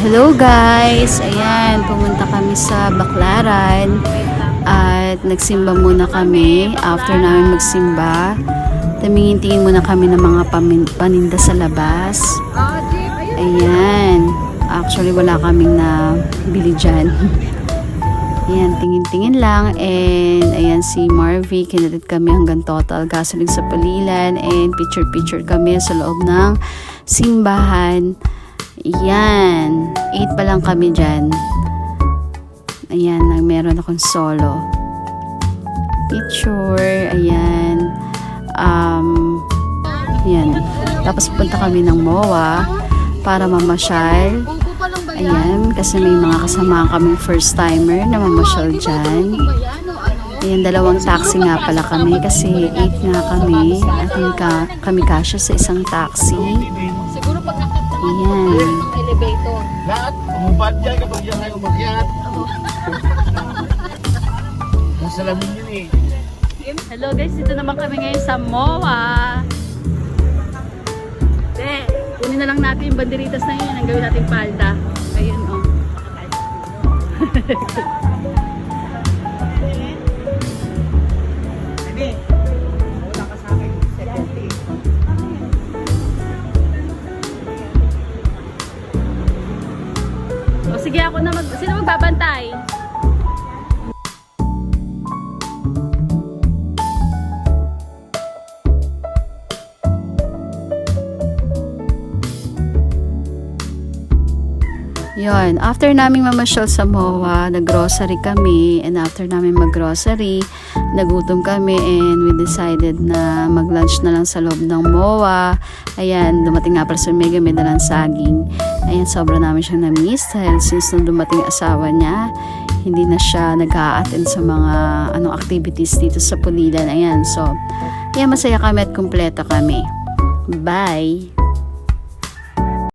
Hello guys! Ayan, pumunta kami sa Baclaran at nagsimba muna kami. After namin magsimba, tumingin-tingin muna kami ng mga paninda sa labas. Ayan, actually wala kaming nabili dyan. Ayan, tingin-tingin lang. And ayan si Marvy, kinalit kami hanggang Total Gasoline sa Pulilan. And picture-picture kami sa loob ng simbahan. Ayan, 8 pa lang kami dyan. Ayan, meron akong solo picture. Ayan. Ayan. Tapos punta kami ng MOA para mamasyal. Ayan, kasi may mga kasama kaming first timer na mamasyal dyan. Ayan, 2 taxi nga pala kami kasi 8 nga kami at kami kasya sa isang taxi. Ayan. Lahat, umubad dyan kapag yan ay umakyat. Masalamin yun eh. Hello guys, dito naman kami ngayon sa MOA. Kunin na lang natin yung banderitas na yun. Ang gawin natin palda. Ayun o. Oh. O sige, ako na sino magbabantay? Yun, after naming mamasyal sa MOA, nag-grocery kami, and after namin mag-grocery, nagutom kami, and we decided na mag-lunch na lang sa loob ng MOA. Ayan, dumating nga pala sa Mega, may dalang saging. Ayan, sobra namin siyang na-miss, dahil since nung dumating asawa niya, hindi na siya nag-a-attend sa mga activities dito sa Pulilan. Ayan, so, ayan, masaya kami at kumpleto kami. Bye!